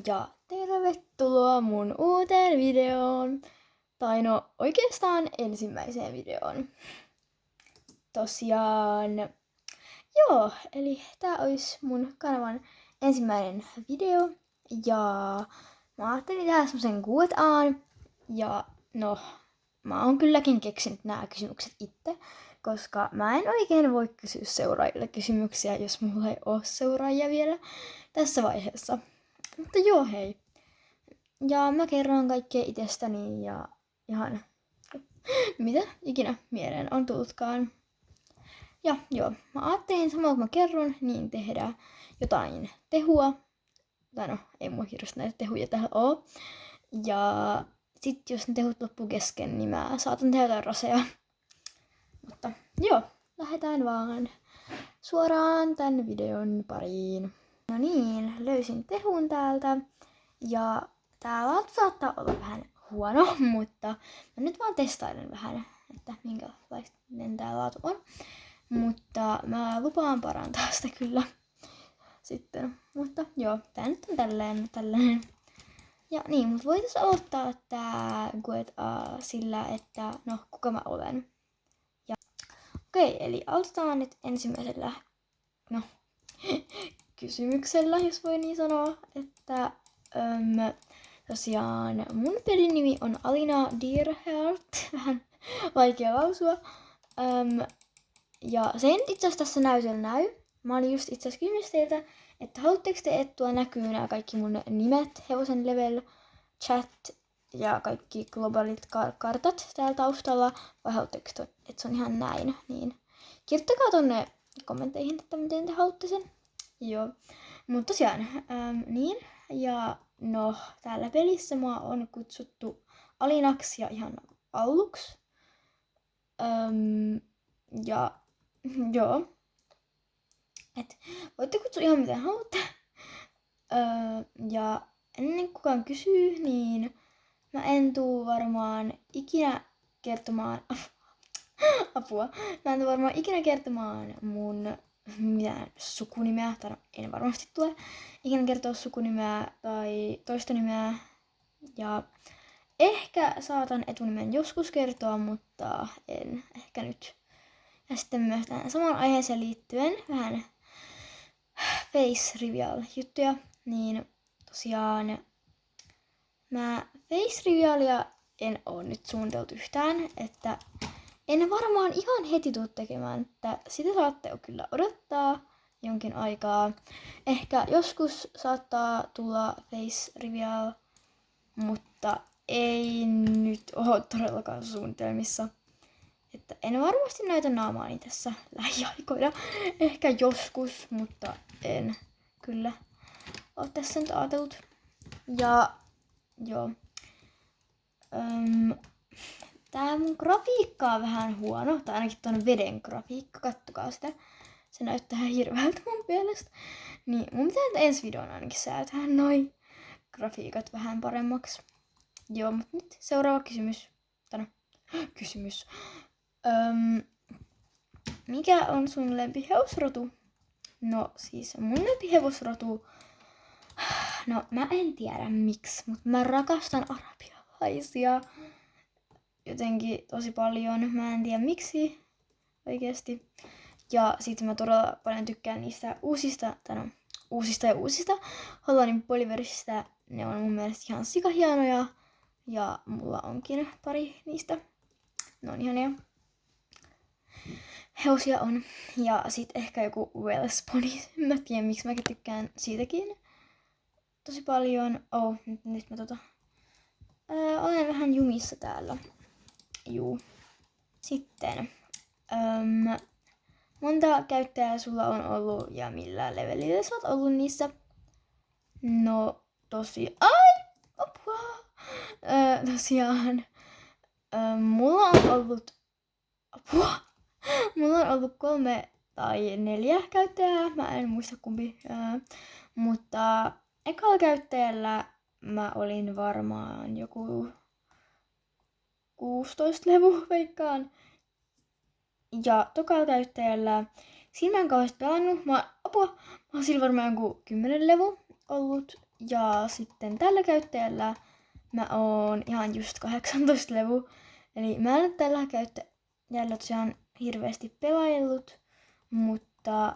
Ja tervetuloa mun uuteen videoon. Tai no oikeastaan ensimmäiseen videoon. Tosiaan, joo, eli tää olisi mun kanavan ensimmäinen video. Ja mä ajattelin tehdä semmosen Q&A:n. Ja no, mä oon kylläkin keksinyt nämä kysymykset itse. Koska mä en oikein voi kysyä seuraajille kysymyksiä, jos mulla ei oo seuraajia vielä tässä vaiheessa. Mutta joo, hei. Ja mä kerron kaikkea itsestäni ja ihan mitä ikinä mieleen on tullutkaan. Ja joo, mä ajattelin samalla kun mä kerron, niin tehdään jotain tehua. Tai no, ei mulla hirveästi näitä tehuja täällä oo. Ja sit jos ne tehut loppuu kesken, niin mä saatan tehdä jotain raseja. Mutta joo, lähdetään vaan suoraan tän videon pariin. No niin, löysin tehun täältä. Ja tää laatu saattaa olla vähän huono, mutta mä nyt vaan testailen vähän, että minkälainen tää laatu on. Mutta mä lupaan parantaa sitä kyllä sitten. Mutta joo, tää nyt on tällainen. Ja niin, mut voitais aloittaa tää Q&A sillä, että no, kuka mä olen. Ja okei, eli aloitetaan nyt ensimmäisellä, no, kysymyksellä, jos voi niin sanoa, että tosiaan mun pelinimi on Alina Dierhärt, vähän vaikea lausua. Ja se ei itse asiassa tässä näytöllä näy. Mä olin just itse asiassa kysynyt teiltä, että haluatteko te, että tuolla näkyy nämä kaikki mun nimet, hevosen level, chat ja kaikki globaalit kartat täällä taustalla, vai haluatteko te, että se on ihan näin, niin kirjoittakaa tonne kommentteihin, että miten te haluatte sen. Joo, mutta tosiaan, niin, ja no, täällä pelissä mua on kutsuttu Alinaksi ja ihan aluksi. Ja joo, et voitte kutsua ihan mitä haluatte. Ja ennen kuin kukaan kysyy, niin mä en tuu varmaan ikinä kertomaan apua. Mä en tuu varmaan ikinä kertomaan mun mitään sukunimeä, tai no, en varmasti tule ikinä kertoa sukunimeä tai toista nimeä. Ja ehkä saatan etunimen joskus kertoa, mutta en ehkä nyt. Ja sitten myös tähän samaan aiheeseen liittyen vähän face reveal juttuja, niin tosiaan mä face revealia en oo nyt suunniteltu yhtään, että en varmaan ihan heti tuu tekemään, että sitä saatte kyllä odottaa jonkin aikaa. Ehkä joskus saattaa tulla face reveal, mutta ei nyt oo todellakaan suunnitelmissa. Että en varmasti näytä naamaani tässä lähiaikoina. Ehkä joskus, mutta en kyllä oo tässä nyt ajatellut. Ja joo. Tää mun grafiikka on vähän huono, tai ainakin tuon veden grafiikka, kattokaa sitä. Se näyttää hirveältä mun mielestä. Niin mun pitää nyt ensi videon ainakin säätää noin grafiikat vähän paremmaksi. Joo, mutta nyt seuraava kysymys. Kysymys. Mikä on sun lempihevosrotu? No siis mun lempihevosrotu, no mä en tiedä miksi, mutta mä rakastan arabialaisia jotenkin tosi paljon. Mä en tiedä miksi oikeesti. Ja sit mä todella paljon tykkään niistä uusista Hollannin poliversista. Ne on mun mielestä ihan sikahienoja. Ja mulla onkin pari niistä. Ne on ihania. Hevosia on. Ja sit ehkä joku Welsh pony. Mä tiedän miksi mäkin tykkään siitäkin tosi paljon. Nyt mä olen vähän jumissa täällä. Juu. Sitten. Monta käyttäjää sulla on ollut ja millä levelillä sä oot ollut niissä? No apua! Tosiaan. Mulla on ollut apua. Mulla on ollut 3 tai 4 käyttäjää, mä en muista kumpi. Mutta ekalla käyttäjällä mä olin varmaan joku 16 levu veikkaan. Ja tokalla käyttäjällä, siinä mä en kauheasti pelannut. Mä oon sillä varmaan joku 10 levu ollut. Ja sitten tällä käyttäjällä mä oon ihan just 18 levu. Eli mä en ole tällä käyttäjällä tosiaan hirveästi pelaillut, mutta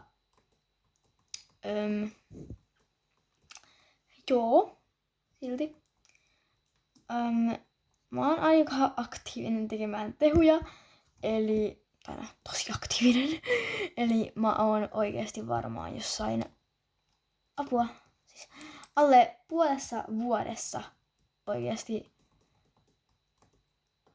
joo, silti. Mä oon aika aktiivinen tekemään tehuja, eli tosi aktiivinen. Eli mä oon oikeasti varmaan jossain apua, siis alle puolessa vuodessa oikeasti,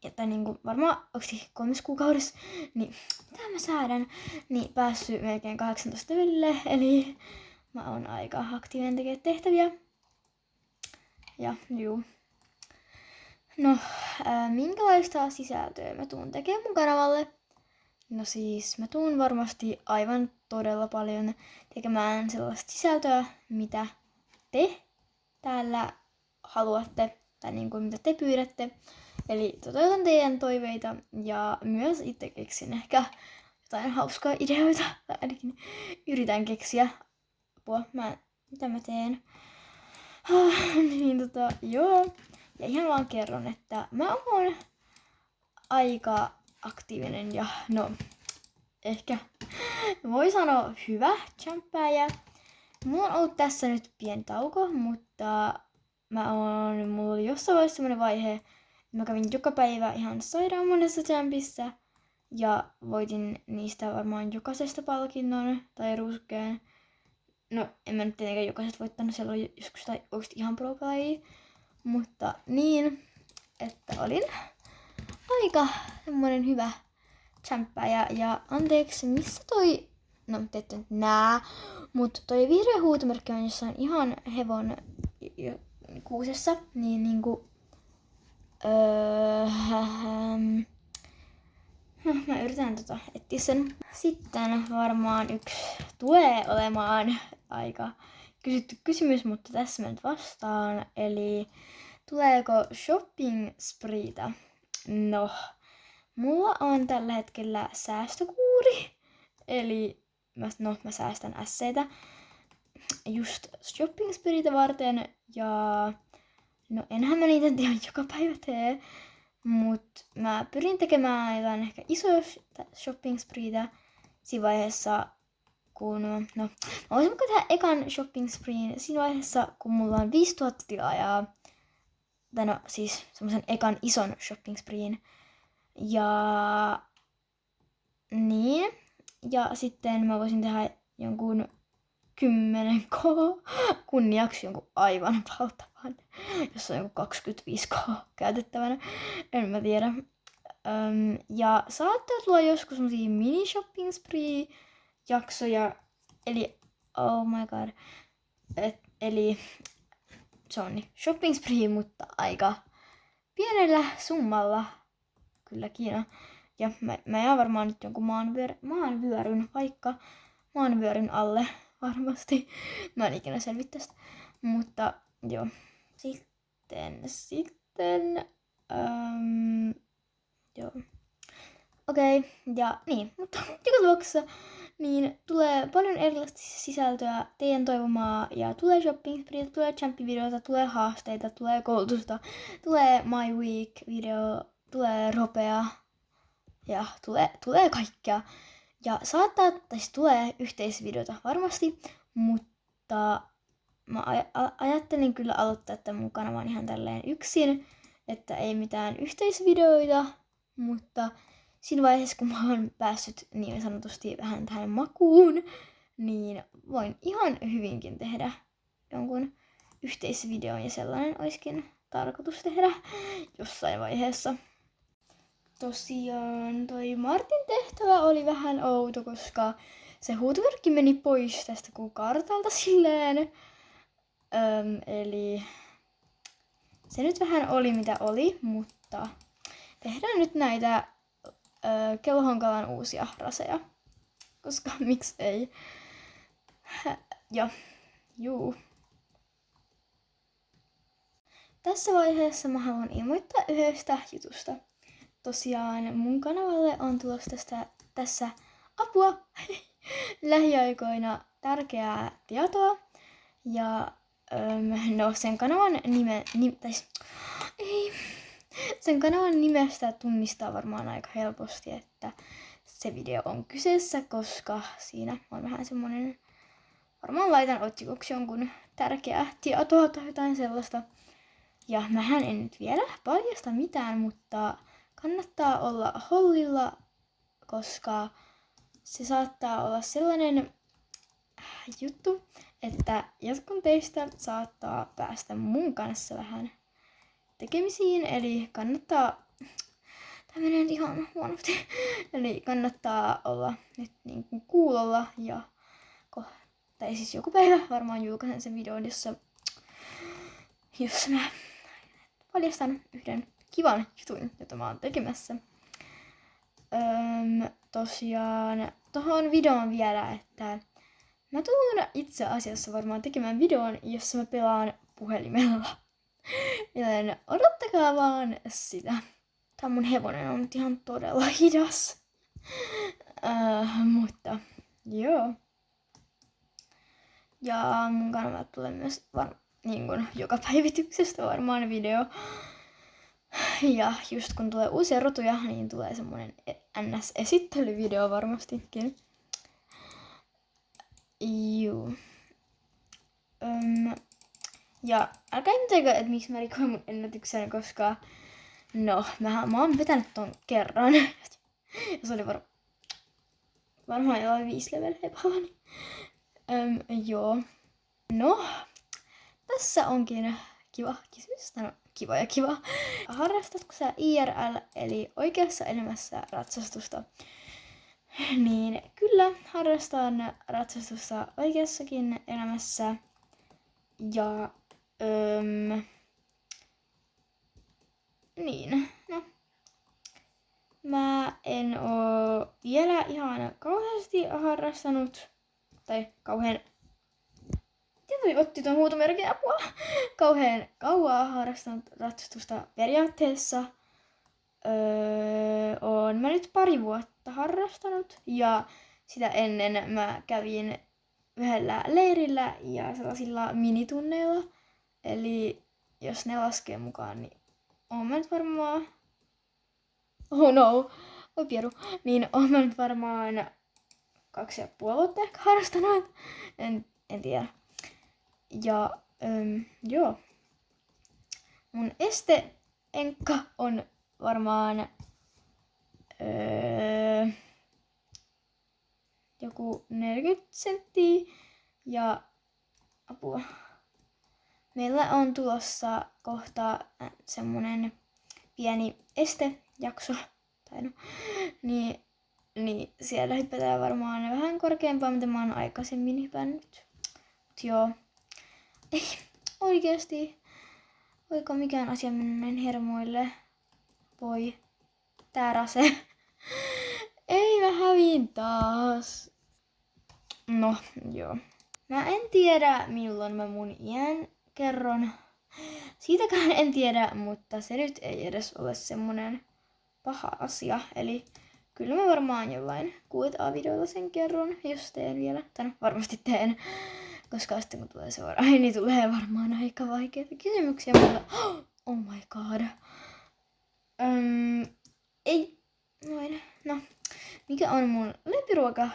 että niinku varmaan onks 3 kuukaudessa, niin mitä mä säädän, niin päässyt melkein 18 levelille, eli mä oon aika aktiivinen tekemään tehtäviä. Ja juu. No, minkälaista sisältöä mä tuun tekemään mun kanavalle? No siis mä tuun varmasti aivan todella paljon tekemään sellaista sisältöä, mitä te täällä haluatte tai niin kuin mitä te pyydätte. Eli toteutan teidän toiveita ja myös itse keksin ehkä jotain hauskaa ideoita tai ainakin yritän keksiä. Apua, mitä mä teen? Niin joo. Ja ihan vaan kerron, että mä oon aika aktiivinen ja no ehkä voi sanoa hyvä champpaaja. Mulla on ollut tässä nyt pieni tauko, mutta mulla oli jossain vaiheessa semmonen vaihe, että mä kävin joka päivä ihan sairaan monessa champissa ja voitin niistä varmaan jokaisesta palkinnon tai ruusukkeen. No, en mä nyt tietenkään jokaisesta voittanut, siellä oli joskus tai oikeasti ihan pro-pelaajia, mutta niin, että olin aika semmonen hyvä champpaaja ja anteeksi, missä toi, no te ette nyt nää, mutta toi vihreä huutomerkki on jossain ihan hevon kuusessa, niin niinku, mä yritän etsiä sen. Sitten varmaan yksi tulee olemaan aika kysytty kysymys, mutta tässä mä nyt vastaan, eli tuleeko shopping spreetä? No, mulla on tällä hetkellä säästökuuri, eli mä säästän ässeitä just shopping spreetä varten, ja no enhän mä niitä ihan joka päivä tee, mut mä pyrin tekemään jotain ehkä isoja shopping spreetä siinä vaiheessa, kun mä voisin mukaan tehdä ekan shopping spreen siinä vaiheessa, kun mulla on 5000 tilaajaa, tai no siis semmosen ekan ison shopping spreen. Ja niin. Ja sitten mä voisin tehdä jonkun 10k kunniaksi jonkun aivan valtavan, jos on joku 25k käytettävänä. En mä tiedä. Ja saattaa tulla joskus semmosia mini shopping spree jaksoja. Eli oh my god. Eli se on niin shopping spree, mutta aika pienellä summalla kylläkin. Ja mä jään varmaan nyt jonkun maanvyöryn alle varmasti. Mä en ikinä selviä tästä. Mutta joo. Sitten joo. Okei, ja niin, mutta joka tapauksessa niin tulee paljon erilaista sisältöä teidän toivomaa ja tulee shopping spreetä, tulee champivideoita, tulee haasteita, tulee koulutusta, tulee my week video, tulee ropea ja tulee kaikkea. Ja tulee yhteisvideota varmasti, mutta mä ajattelin kyllä aloittaa tämän mun kanavan ihan tälleen yksin, että ei mitään yhteisvideoita, mutta siinä vaiheessa, kun mä oon päässyt niin sanotusti vähän tähän makuun, niin voin ihan hyvinkin tehdä jonkun yhteisvideon ja sellainen olisikin tarkoitus tehdä jossain vaiheessa. Tosiaan toi Martin tehtävä oli vähän outo, koska se huutomerkki meni pois tästä kartalta silleen. Eli se nyt vähän oli mitä oli, mutta tehdään nyt näitä Kellohonkalan uusia raseja, koska miksi ei. Ja juu. Tässä vaiheessa mä haluan ilmoittaa yhdestä jutusta. Tosiaan mun kanavalle on tulossa tässä apua lähiaikoina tärkeää tietoa. Ja No sen kanavan sen kanavan nimestä tunnistaa varmaan aika helposti, että se video on kyseessä, koska siinä on vähän semmonen, varmaan laitan otsikoksi jonkun tärkeää tietoa tai jotain sellaista. Ja mähän en nyt vielä paljasta mitään, mutta kannattaa olla hollilla, koska se saattaa olla sellainen juttu, että jotkut teistä saattaa päästä mun kanssa vähän tekemisiin, eli kannattaa, tämä menee ihan huonosti, eli kannattaa olla nyt niin kuin kuulolla ja tai siis joku päivä varmaan julkaisen sen videon, jossa mä paljastan yhden kivan jutun, jota mä oon tekemässä. Tosiaan tohon videoon vielä, että mä tulen itse asiassa varmaan tekemään videon, jossa mä pelaan puhelimella. Joten odottakaa vaan sitä. Tää mun hevonen on nyt ihan todella hidas. Mutta joo. Ja mun kanavalle tulee myös niin kun joka päivityksestä varmaan video. Ja just kun tulee uusia rotuja, niin tulee semmonen NS-esittelyvideo varmastikin. Juu. Ja älkää ihmetelkö, että miksi mä rikoin mun ennätyksen, koska no, mä oon vetänyt ton kerran. Ja se oli varmaan jollain 5 level epävani. Joo. No, tässä onkin kiva kysymys. No, kiva ja kiva. Harrastatko sä IRL, eli oikeassa elämässä ratsastusta? Niin kyllä, harrastan ratsastusta oikeassakin elämässä. Ja niin, no. Mä en oo vielä ihan kauheasti harrastanut, tai kauhean, otti tuon huutomerkin apua, kauhean kauaa harrastanut ratsastusta periaatteessa. Oon mä nyt 2 vuotta harrastanut ja sitä ennen mä kävin yhdellä leirillä ja sellaisilla minitunneilla. Eli jos ne laskee mukaan, niin oon mä nyt varmaan... Oh no, oi pieru. Niin oon mä nyt varmaan 2,5 vuotta ehkä harrastanut. En tiedä. Ja joo. Mun este-enkka on varmaan joku 40 senttiä ja apua. Meillä on tulossa kohta semmonen pieni estejakso, tai no, niin siellä hypätään varmaan vähän korkeampaa, mitä mä oon aikaisemmin hypännyt. Mut joo, ei oikeesti, voiko mikään asia mennä näin hermoille? Voi, tää rase. Ei mä hävin taas. No, joo. Mä en tiedä milloin mä mun iän kerron. Siitäkään en tiedä, mutta se nyt ei edes ole semmonen paha asia. Eli kyllä mä varmaan jollain Q&A-videolla sen kerron, jos teen vielä. Tai no, varmasti teen. Koska sitten kun tulee seuraava, niin tulee varmaan aika vaikeita kysymyksiä. Mutta oh my god. Ei. Noin. No. Mikä on mun lempiruoka?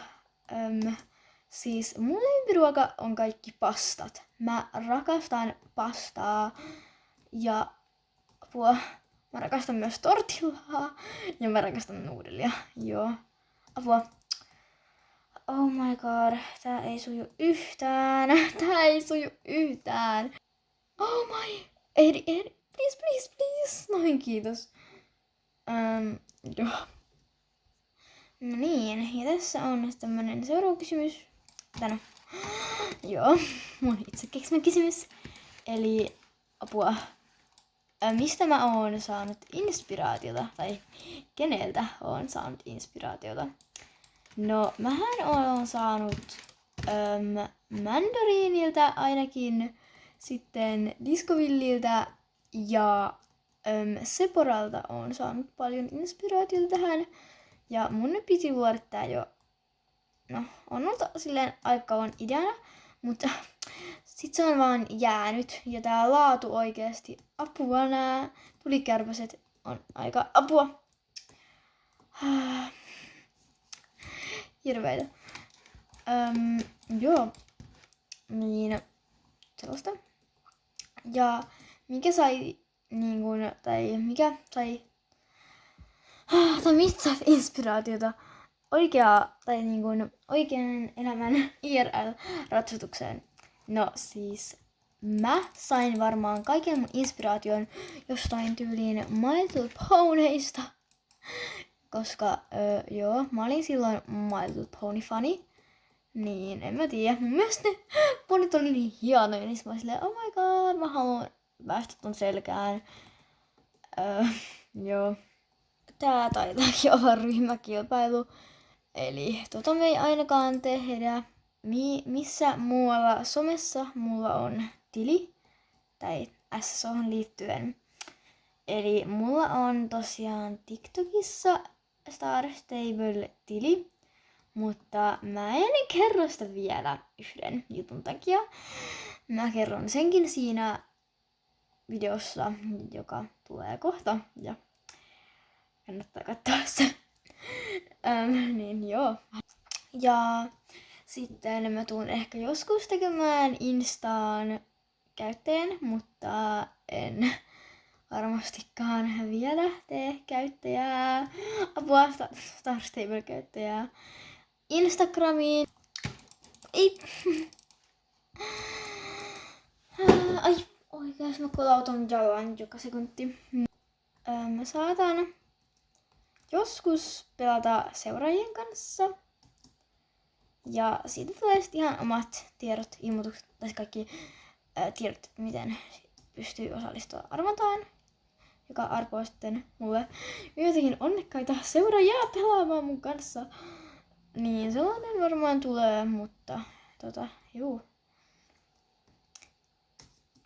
Siis mun lempiruoka on kaikki pastat. Mä rakastan pastaa ja apua. Mä rakastan myös tortillaa ja mä rakastan nuudelia. Joo. Apua. Oh my god. Tää ei suju yhtään. Tää ei suju yhtään. Oh my. Edi. Please. Noin, kiitos. Joo. No niin, ja tässä on tämmönen seuraava kysymys. Tänä. Joo, mun itse keksimä kysymys. Eli apua. Mistä mä oon saanut inspiraatiota? Tai keneltä oon saanut inspiraatiota? No, mähän oon saanut Mandariiniltä ainakin, sitten Discovilliltä ja Seporalta oon saanut paljon inspiraatiota tähän. Ja mun piti luoda tää jo, no on ollut silleen aika kauan ideana, mutta sit se on vaan jäänyt. Ja tää laatu oikeesti apua. Nää tulikärpäset on aika apua. Hirveitä. Joo. Niin sellaista. Ja mikä sai niin kun, tai mikä sai tai mistä sait inspiraatiota oikean elämän IRL-ratsastukseen? No siis mä sain varmaan kaiken mun inspiraation jostain tyyliin My Little Ponyista. Koska mä olin silloin My Little Pony-fani. Niin, en mä tiedä. Mun mielestä ne ponit oli niin hienoja, niin mä olin silleen, oh my god, mä haluan päästä ton selkään. Joo. Tää taitaakin olla ryhmäkilpailu. Eli me ei ainakaan tehdä. Missä muualla somessa mulla on tili. Tai SSO:hon liittyen. Eli mulla on tosiaan TikTokissa Star Stable-tili. Mutta mä en kerro sitä vielä yhden jutun takia. Mä kerron senkin siinä videossa, joka tulee kohta. Ja kannattaa katsoa se. Niin joo. Ja sitten mä tuun ehkä joskus tekemään Instaan käyttäjän, mutta en varmastikaan vielä tee käyttäjää. Apua, Star Stable-käyttäjää. Instagramiin. Ei. Ai, oikeas mä kolautan jalan joka sekunti. Mä saatan joskus pelata seuraajien kanssa. Ja siitä tulee sitten ihan omat tiedot, ilmoitukset, tai kaikki tiedot, miten pystyy osallistua arvontaan. Joka arpoo sitten mulle joitakin onnekkaita seuraajia pelaamaan mun kanssa. Niin sellainen varmaan tulee, mutta juu.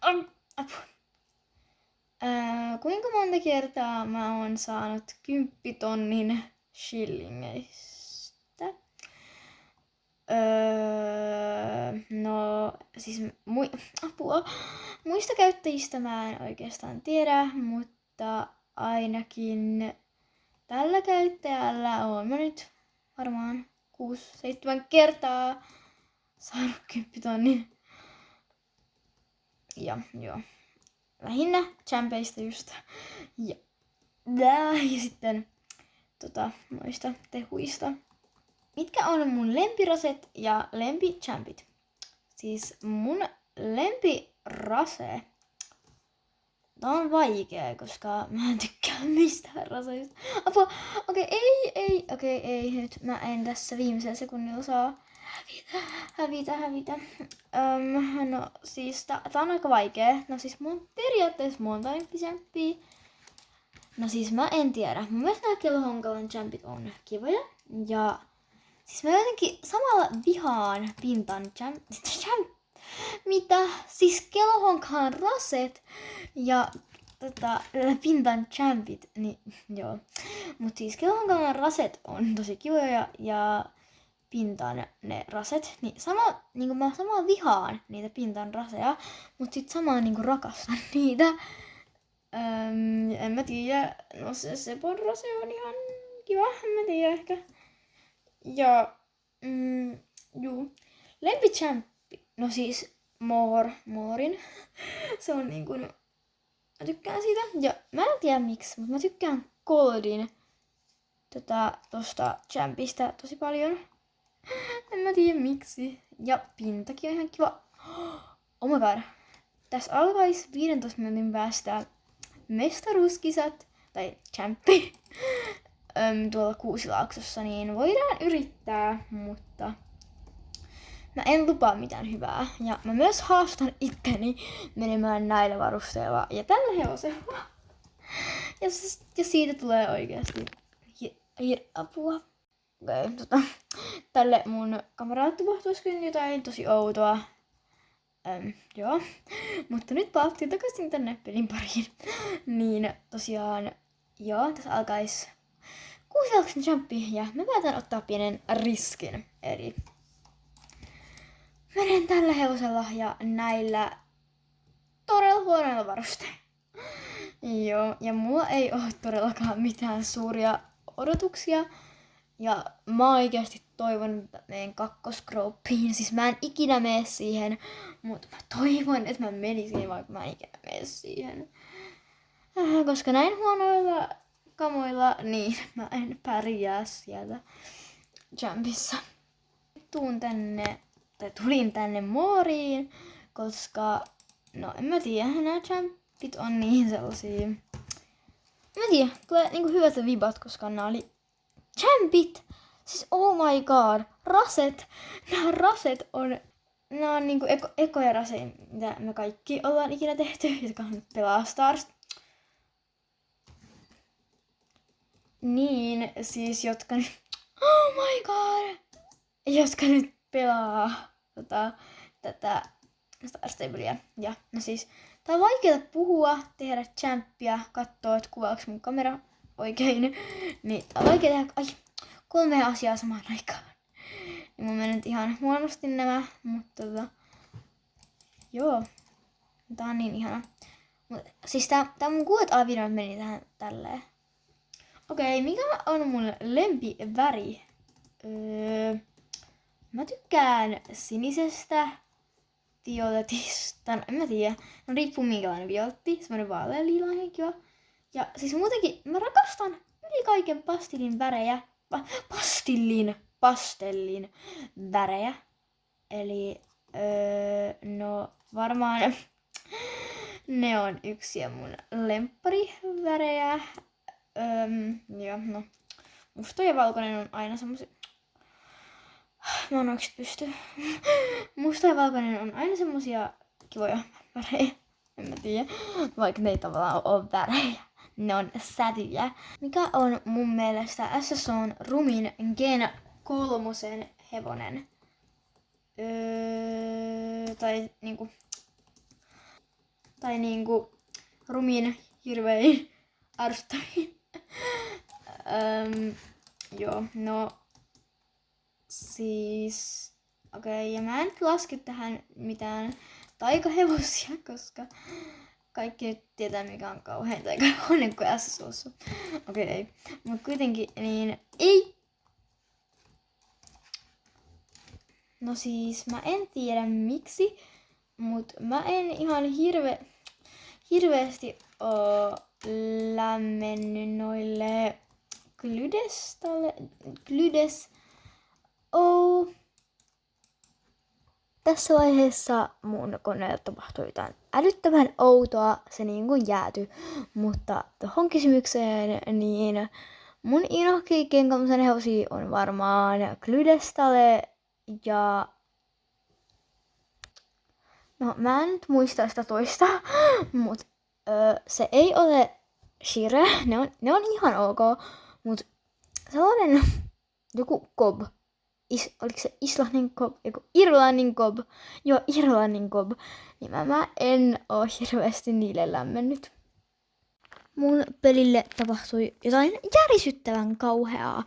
Apua. Kuinka monta kertaa mä oon saanut 10 000 shillingeistä? No siis apua. Muista käyttäjistä mä en oikeastaan tiedä, mutta ainakin tällä käyttäjällä on mä nyt varmaan 6-7 kertaa saanut 10 000. Ja joo. Lähinnä champeista just. Ja sitten noista tehuista. Mitkä on mun lempiraset ja lempichampit? Siis mun lempirase. Tää on vaikea, koska mä en tykkää mistään raseista. Apua, okei, nyt mä en tässä viimeisellä sekunnilla saa hävitä. No siis tää on aika vaikea. No siis periaatteessa monta lempichampia. No siis mä en tiedä. Mun mielestä nää Kelohonkalan champit on kivoja. Ja siis mä jotenkin samalla vihaan Pintan mitä? Siis Kelohonkalan raset ja Pintan champit, niin joo. Mut siis Kelohonkalan raset on tosi kivoja ja Pintan ne raset, niin niinku mä samalla vihaan niitä Pintan raseja, mut sit samalla niinku rakastan niitä. En mä tiedä, no se Sepon rase on ihan kiva, en mä tiedä ehkä. Ja juu. Lempichamppi, no siis Moorin. Se on niinku, mä tykkään siitä. Ja mä en tiedä miksi, mutta mä tykkään Goldin tosta champista tosi paljon. En mä tiedä miksi. Ja Pintakin on ihan kiva. Oh my god. Tässä alkais 15 minuutin päästä mestaruuskisat tai champpi tuolla Kuusilaaksossa, niin voidaan yrittää, mutta mä en lupaa mitään hyvää. Ja mä myös haastan itteni menemään näillä varusteilla ja tällä hevosella. Ja siitä tulee oikeasti apua. Okay, tälle mun kameralle tapahtuisikin jotain tosi outoa. Joo. Mutta nyt palattiin takaisin tänne pelin pariin. Niin tosiaan, joo, tässä alkais Kuusilaakson champpi ja mä päätän ottaa pienen riskin. Eli menen menen tällä hevosella ja näillä todella huonoilla varusteilla. Joo, ja mulla ei ole todellakaan mitään suuria odotuksia. Ja mä oikeasti toivon, että menen kakkosgrouppiin. Siis mä en ikinä mene siihen, mutta mä toivon, että mä menisin, vaikka mä en ikinä mene siihen. Koska näin huonoilla kamoilla, niin mä en pärjää siellä Champissa. Tulin tänne Mooriin, koska, no en mä tiedä, nämä Champit on niin sellaisia. En mä tiedä, tulee niinku hyvät vibat, koska nämä oli Champit! Siis oh my god, raset! Nämä on niinku ekoja raseja, mitä me kaikki ollaan ikinä tehty, jotka on pelaa Stars. Niin, siis jotka nyt, oh my god! Jotka nyt pelaa tätä Star Stablea. Ja no siis, tää on vaikeaa puhua, tehdä Champia, katsoa, että kuvaaks mun kamera oikein. Niin tää on vaikea tehdä 3 asiaa samaan aikaan. Niin mun menee ihan huonosti nämä, mutta joo. Tää on niin ihana. Siis tää mun Q&A-video meni tähän tälleen. Okei, mikä on mun lempiväri? Mä tykkään sinisestä, violetista, no en mä tiedä. No riippuu minkälainen violetti, semmonen vaaleanliilainen kiva. Ja siis muutenkin mä rakastan yli kaiken pastillin värejä. Pastellin värejä. Eli no varmaan ne on yksi ja mun lemppari-värejä. Joo, no musta ja valkoinen on aina semmosia. Mä en oikeesti pysty. Musta ja valkoinen on aina semmosia kivoja värejä. En mä tiedä. Vaikka ne ei tavallaan oo värejä. Ne on sävyjä. Mikä on mun mielestä SSOn rumin Gen 3 hevonen? Tai niinku rumin hirvein ärsyttäviin. Joo, no siis okei, ja mä en nyt laske tähän mitään taikahevosia, koska kaikki nyt tietää mikä on kauhean taikahevonen kuin SSOssa. Okei, mut kuitenkin niin ei. No siis mä en tiedä miksi, mut mä en ihan hirveästi oo lämmennyt noille Glydes. Tässä vaiheessa mun koneella tapahtui jotain älyttömän outoa, se niin kuin jäätyi. Mutta tohon kysymykseen, niin mun inhokki kenkamisen hevosia on varmaan Glydestale ja no mä en nyt muista sitä toista, mut se ei ole Shire, ne on ihan ok, mut sellainen joku Cobb. Oliko se Islannin Cobb? Joku Irlannin Cobb. Joo, Irlannin Cobb. Niin mä en oo hirveästi niille lämmennyt. Mun pelille tapahtui jotain järisyttävän kauheaa.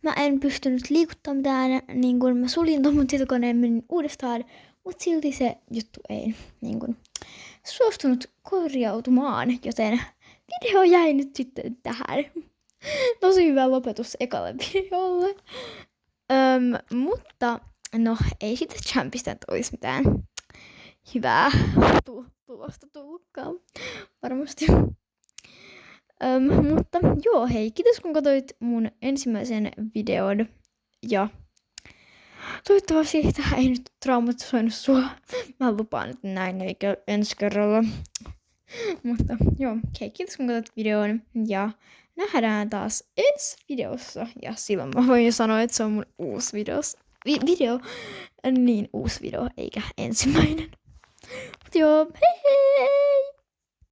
Mä en pystynyt liikuttamaan mitään, niin kun mä suljin ton mun tietokoneen menin uudestaan, mut silti se juttu ei niin kun suostunut korjautumaan, joten video jäi nyt sitten tähän. Tosi hyvä lopetus ekalle videolle. Mutta no ei siitä Champista nyt olisi mitään hyvää tulosta tullutkaan varmasti. Mutta joo, hei, kiitos kun katsoit mun ensimmäisen videon ja toivottavasti tämä ei nyt traumatisoinut sua. Mä lupaan, että näin eikä ensi kerralla. Mutta joo, hei, kiitos kun katsoit videon ja nähdään taas ensi videossa. Ja silloin mä voin jo sanoa, että se on mun uusi video. Niin uusi video, eikä ensimmäinen. Mut joo, hei hei!